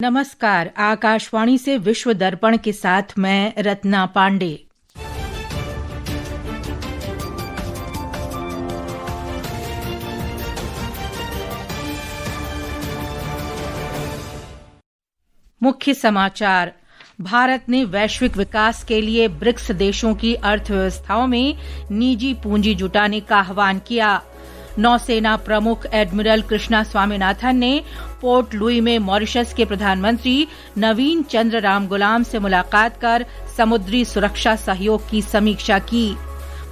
नमस्कार। आकाशवाणी से विश्व दर्पण के साथ मैं रत्ना पांडे। मुख्य समाचार। भारत ने वैश्विक विकास के लिए ब्रिक्स देशों की अर्थव्यवस्थाओं में निजी पूंजी जुटाने का आह्वान किया। नौसेना प्रमुख एडमिरल कृष्णा स्वामीनाथन ने पोर्ट लुई में मॉरिशस के प्रधानमंत्री नवीन चंद्र रामगुलाम से मुलाकात कर समुद्री सुरक्षा सहयोग की समीक्षा की।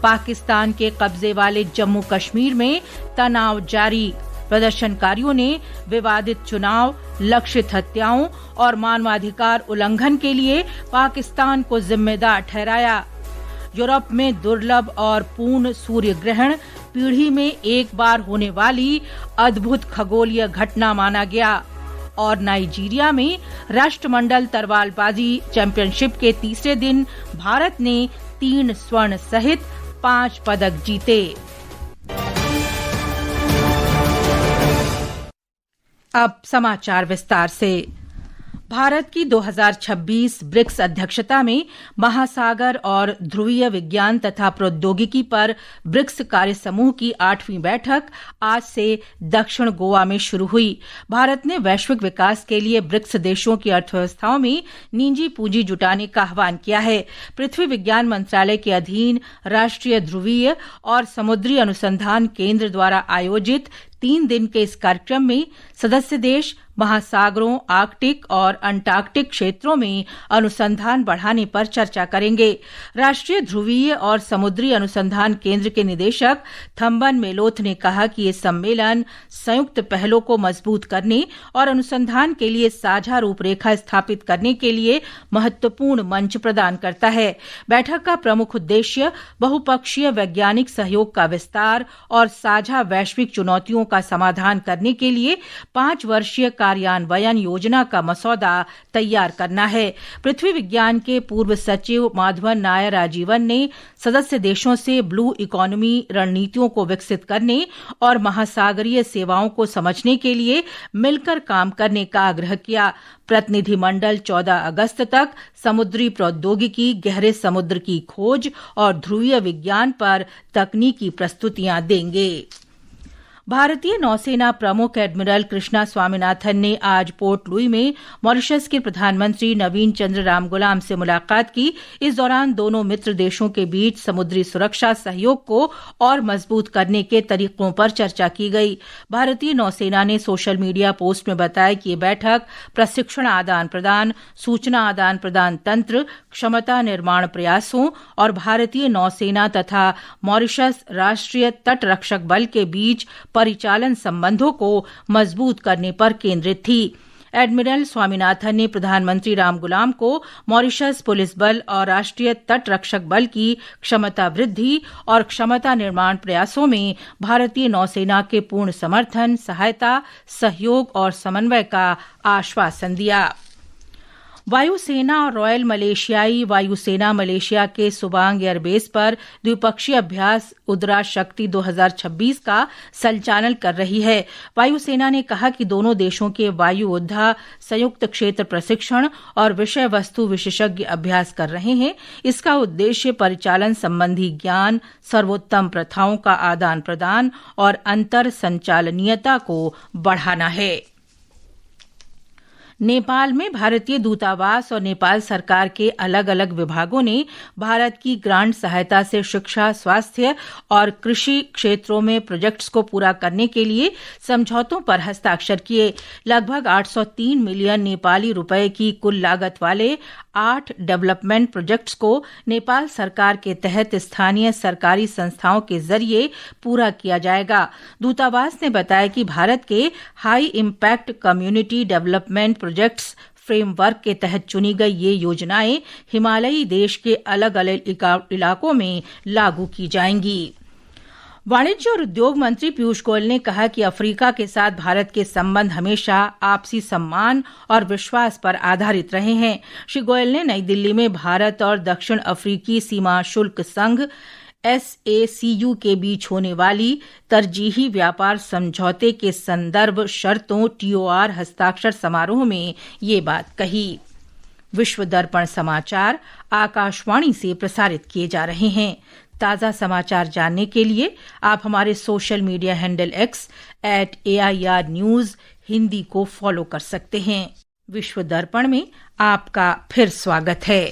पाकिस्तान के कब्जे वाले जम्मू कश्मीर में तनाव जारी। प्रदर्शनकारियों ने विवादित चुनाव, लक्षित हत्याओं और मानवाधिकार उल्लंघन के लिए पाकिस्तान को जिम्मेदार ठहराया। यूरोप में दुर्लभ और पूर्ण सूर्य ग्रहण पीढ़ी में एक बार होने वाली अद्भुत खगोलीय घटना माना गया। और नाइजीरिया में राष्ट्रमंडल तरवारबाजी चैंपियनशिप के तीसरे दिन भारत ने 3 स्वर्ण सहित 5 पदक जीते। अब समाचार विस्तार से। भारत की 2026 ब्रिक्स अध्यक्षता में महासागर और ध्रुवीय विज्ञान तथा प्रौद्योगिकी पर ब्रिक्स कार्य समूह की 8वीं बैठक आज से दक्षिण गोवा में शुरू हुई। भारत ने वैश्विक विकास के लिए ब्रिक्स देशों की अर्थव्यवस्थाओं में निजी पूंजी जुटाने का आह्वान किया है। पृथ्वी विज्ञान मंत्रालय के अधीन राष्ट्रीय ध्रुवीय और समुद्री अनुसंधान केंद्र द्वारा आयोजित 3 दिन के इस कार्यक्रम में सदस्य देश महासागरों, आर्कटिक और अंटार्कटिक क्षेत्रों में अनुसंधान बढ़ाने पर चर्चा करेंगे। राष्ट्रीय ध्रुवीय और समुद्री अनुसंधान केंद्र के निदेशक थम्बन मेलोथ ने कहा कि ये सम्मेलन संयुक्त पहलों को मजबूत करने और अनुसंधान के लिए साझा रूपरेखा स्थापित करने के लिए महत्वपूर्ण मंच प्रदान करता है। बैठक का प्रमुख उद्देश्य बहुपक्षीय वैज्ञानिक सहयोग का विस्तार और साझा वैश्विक चुनौतियों का समाधान करने के लिए 5 वर्षीय कार्यान्वयन योजना का मसौदा तैयार करना है। पृथ्वी विज्ञान के पूर्व सचिव माधवन नायर राजीवन ने सदस्य देशों से ब्लू इकोनॉमी रणनीतियों को विकसित करने और महासागरीय सेवाओं को समझने के लिए मिलकर काम करने का आग्रह किया। प्रतिनिधिमंडल 14 अगस्त तक समुद्री प्रौद्योगिकी, गहरे समुद्र की खोज और ध्रुवीय विज्ञान पर तकनीकी प्रस्तुतियां देंगे। भारतीय नौसेना प्रमुख एडमिरल कृष्णा स्वामीनाथन ने आज पोर्ट लुई में मॉरिशस के प्रधानमंत्री नवीन चंद्र रामगुलाम से मुलाकात की। इस दौरान दोनों मित्र देशों के बीच समुद्री सुरक्षा सहयोग को और मजबूत करने के तरीकों पर चर्चा की गई। भारतीय नौसेना ने सोशल मीडिया पोस्ट में बताया कि ये बैठक प्रशिक्षण आदान प्रदान, सूचना आदान प्रदान तंत्र, क्षमता निर्माण प्रयासों और भारतीय नौसेना तथा मॉरिशस राष्ट्रीय तट रक्षक बल के बीच परिचालन संबंधों को मजबूत करने पर केंद्रित थी। एडमिरल स्वामीनाथन ने प्रधानमंत्री रामगुलाम को मॉरिशस पुलिस बल और राष्ट्रीय तट रक्षक बल की क्षमता वृद्धि और क्षमता निर्माण प्रयासों में भारतीय नौसेना के पूर्ण समर्थन, सहायता, सहयोग और समन्वय का आश्वासन दिया। वायुसेना और रॉयल मलेशियाई वायुसेना मलेशिया के सुबांग एयरबेस पर द्विपक्षीय अभ्यास उदरा शक्ति 2026 का संचालन कर रही है। वायुसेना ने कहा कि दोनों देशों के वायु योद्धा संयुक्त क्षेत्र प्रशिक्षण और विषय वस्तु विशेषज्ञ अभ्यास कर रहे हैं। इसका उद्देश्य परिचालन संबंधी ज्ञान, सर्वोत्तम प्रथाओं का आदान प्रदान और अंतर संचालनीयता को बढ़ाना है। नेपाल में भारतीय दूतावास और नेपाल सरकार के अलग अलग विभागों ने भारत की ग्रांट सहायता से शिक्षा, स्वास्थ्य और कृषि क्षेत्रों में प्रोजेक्ट्स को पूरा करने के लिए समझौतों पर हस्ताक्षर किए। लगभग 803 मिलियन नेपाली रुपए की कुल लागत वाले 8 डेवलपमेंट प्रोजेक्ट्स को नेपाल सरकार के तहत स्थानीय सरकारी संस्थाओं के जरिए पूरा किया जाएगा। दूतावास ने बताया कि भारत के high impact community development projects framework के तहत चुनी गई ये योजनाएं हिमालयी देश के अलग अलग इलाकों में लागू की जाएंगी। वाणिज्य और उद्योग मंत्री पीयूष गोयल ने कहा कि अफ्रीका के साथ भारत के संबंध हमेशा आपसी सम्मान और विश्वास पर आधारित रहे हैं। श्री गोयल ने नई दिल्ली में भारत और दक्षिण अफ्रीकी सीमा शुल्क संघ SACU के बीच होने वाली तरजीही व्यापार समझौते के संदर्भ शर्तों TOR हस्ताक्षर समारोह में ये बात कही। विश्व दर्पण समाचार आकाशवाणी से प्रसारित किए जा रहे हैं। ताज़ा समाचार जानने के लिए आप हमारे social media handle X @AIR News Hindi को फॉलो कर सकते हैं। विश्व दर्पण में आपका फिर स्वागत है।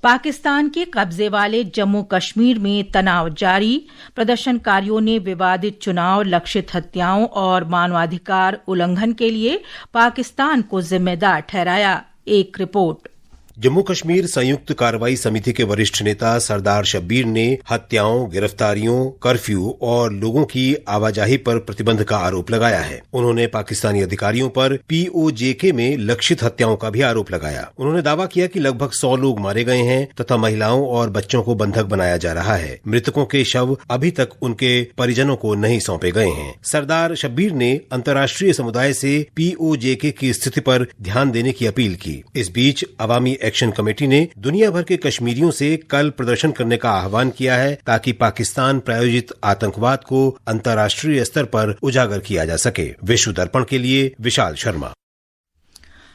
पाकिस्तान के कब्जे वाले जम्मू कश्मीर में तनाव जारी, प्रदर्शनकारियों ने विवादित चुनाव, लक्षित हत्याओं और मानवाधिकार उल्लंघन के लिए पाकिस्तान को जिम्मेदार ठहराया। एक रिपोर्ट। जम्मू कश्मीर संयुक्त कार्रवाई समिति के वरिष्ठ नेता सरदार शब्बीर ने हत्याओं, गिरफ्तारियों, कर्फ्यू और लोगों की आवाजाही पर प्रतिबंध का आरोप लगाया है। उन्होंने पाकिस्तानी अधिकारियों पर POJK में लक्षित हत्याओं का भी आरोप लगाया। उन्होंने दावा किया कि लगभग 100 लोग मारे गए हैं तथा महिलाओं और बच्चों को बंधक बनाया जा रहा है। मृतकों के शव अभी तक उनके परिजनों को नहीं सौंपे गए हैं। सरदार शब्बीर ने अंतर्राष्ट्रीय समुदाय से POJK की स्थिति पर ध्यान देने की अपील की। इस बीच अवामी एक्शन कमेटी ने दुनिया भर के कश्मीरियों से कल प्रदर्शन करने का आह्वान किया है ताकि पाकिस्तान प्रायोजित आतंकवाद को अंतर्राष्ट्रीय स्तर पर उजागर किया जा सके। विश्व दर्पण के लिए विशाल शर्मा।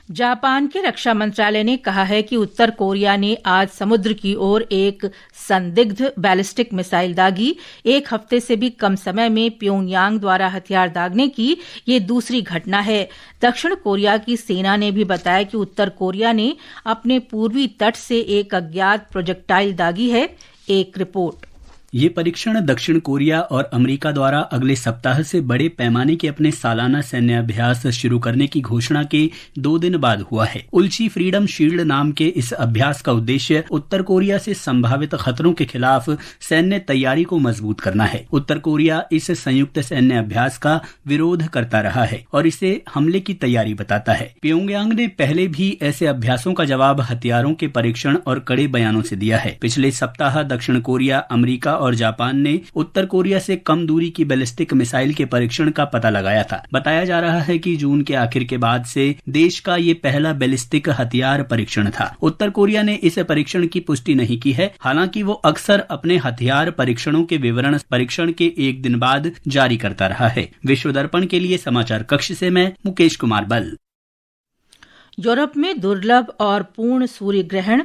जापान के रक्षा मंत्रालय ने कहा है कि उत्तर कोरिया ने आज समुद्र की ओर एक संदिग्ध बैलिस्टिक मिसाइल दागी। एक हफ्ते से भी कम समय में प्योंगयांग द्वारा हथियार दागने की ये दूसरी घटना है। दक्षिण कोरिया की सेना ने भी बताया कि उत्तर कोरिया ने अपने पूर्वी तट से एक अज्ञात प्रोजेक्टाइल दागी है। एक रिपोर्ट। ये परीक्षण दक्षिण कोरिया और अमेरिका द्वारा अगले सप्ताह से बड़े पैमाने के अपने सालाना सैन्य अभ्यास शुरू करने की घोषणा के 2 दिन बाद हुआ है। उल्ची फ्रीडम शील्ड नाम के इस अभ्यास का उद्देश्य उत्तर कोरिया से संभावित खतरों के खिलाफ सैन्य तैयारी को मजबूत करना है। उत्तर कोरिया इस संयुक्त सैन्य अभ्यास का विरोध करता रहा है और इसे हमले की तैयारी बताता है। प्योंगयांग ने पहले भी ऐसे अभ्यासों का जवाब हथियारों के परीक्षण और कड़े बयानों से दिया है। पिछले सप्ताह दक्षिण कोरिया, अमेरिका और जापान ने उत्तर कोरिया से कम दूरी की बैलिस्टिक मिसाइल के परीक्षण का पता लगाया था। बताया जा रहा है कि जून के आखिर के बाद से देश का ये पहला बैलिस्टिक हथियार परीक्षण था। उत्तर कोरिया ने इस परीक्षण की पुष्टि नहीं की है। हालांकि वो अक्सर अपने हथियार परीक्षणों के विवरण परीक्षण के 1 दिन बाद जारी करता रहा है। विश्व दर्पण के लिए समाचार कक्ष से मैं मुकेश कुमार बल। यूरोप में दुर्लभ और पूर्ण सूर्य ग्रहण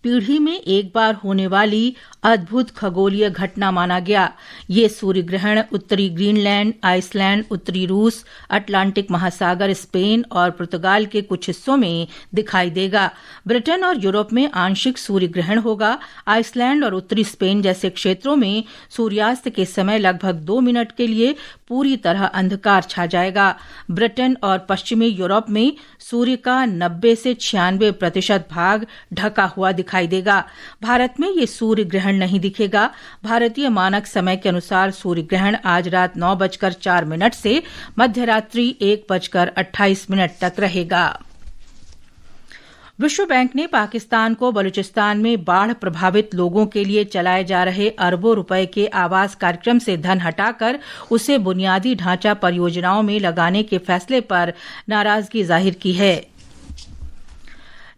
पीढ़ी में एक बार होने वाली अद्भुत खगोलीय घटना माना गया। ये सूर्य ग्रहण उत्तरी ग्रीनलैंड, आइसलैंड, उत्तरी रूस, अटलांटिक महासागर, स्पेन और पुर्तगाल के कुछ हिस्सों में दिखाई देगा। ब्रिटेन और यूरोप में आंशिक सूर्य ग्रहण होगा। आइसलैंड और उत्तरी स्पेन जैसे क्षेत्रों में सूर्यास्त के समय लगभग 2 मिनट के लिए पूरी तरह अंधकार छा जाएगा। ब्रिटेन और पश्चिमी यूरोप में सूर्य का 90 से 96% भाग ढका हुआ दिखाई देगा। भारत में ये सूर्य ग्रहण नहीं दिखेगा। भारतीय मानक समय के अनुसार सूर्य ग्रहण आज रात 9:04 से मध्यरात्रि 1:28 तक रहेगा। विश्व बैंक ने पाकिस्तान को बलूचिस्तान में बाढ़ प्रभावित लोगों के लिए चलाए जा रहे अरबों रुपए के आवास कार्यक्रम से धन हटाकर उसे बुनियादी ढांचा परियोजनाओं में लगाने के फैसले पर नाराजगी जाहिर की है।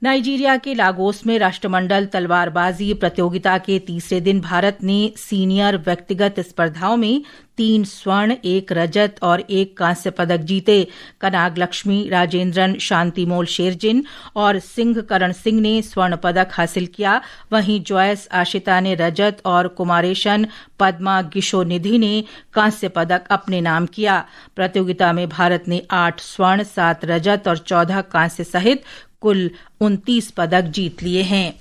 नाइजीरिया के लागोस में राष्ट्रमंडल तलवारबाजी प्रतियोगिता के तीसरे दिन भारत ने सीनियर व्यक्तिगत स्पर्धाओं में 3 स्वर्ण, 1 रजत और 1 कांस्य पदक जीते। कनाग लक्ष्मी राजेंद्रन, शांतिमोल शेरजिन और सिंह करण सिंह ने स्वर्ण पदक हासिल किया। वहीं जॉयस आशिता ने रजत और कुमारेशन पद्मा गिशोनिधि ने कांस्य पदक अपने नाम किया। प्रतियोगिता में भारत ने 8 स्वर्ण, 7 रजत और 14 कांस्य सहित कुल 29 पदक जीत लिए हैं।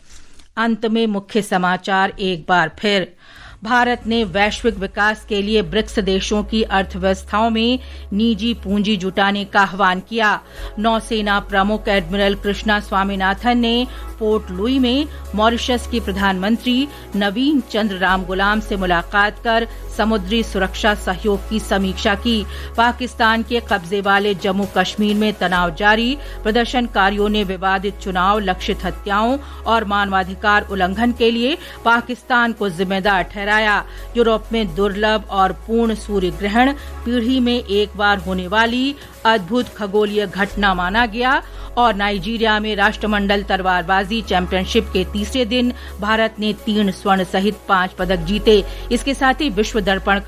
अंत में मुख्य समाचार एक बार फिर। भारत ने वैश्विक विकास के लिए ब्रिक्स देशों की अर्थव्यवस्थाओं में निजी पूंजी जुटाने का आह्वान किया। नौसेना प्रमुख एडमिरल कृष्णा स्वामीनाथन ने पोर्ट लुई में मॉरिशस की प्रधानमंत्री नवीन चंद्र रामगुलाम से मुलाकात कर समुद्री सुरक्षा सहयोग की समीक्षा की। पाकिस्तान के कब्जे वाले जम्मू कश्मीर में तनाव जारी। प्रदर्शनकारियों ने विवादित चुनाव, लक्षित हत्याओं और मानवाधिकार उल्लंघन के लिए पाकिस्तान को जिम्मेदार ठहराया। ठहराया। यूरोप में दुर्लभ और पूर्ण सूर्य ग्रहण पीढ़ी में एक बार होने वाली अद्भुत खगोलीय घटना माना गया। और नाइजीरिया में राष्ट्रमंडल तलवारबाजी चैंपियनशिप के तीसरे दिन भारत ने 3 स्वर्ण सहित 5 पदक जीते। इसके साथ ही विश्व दर्पण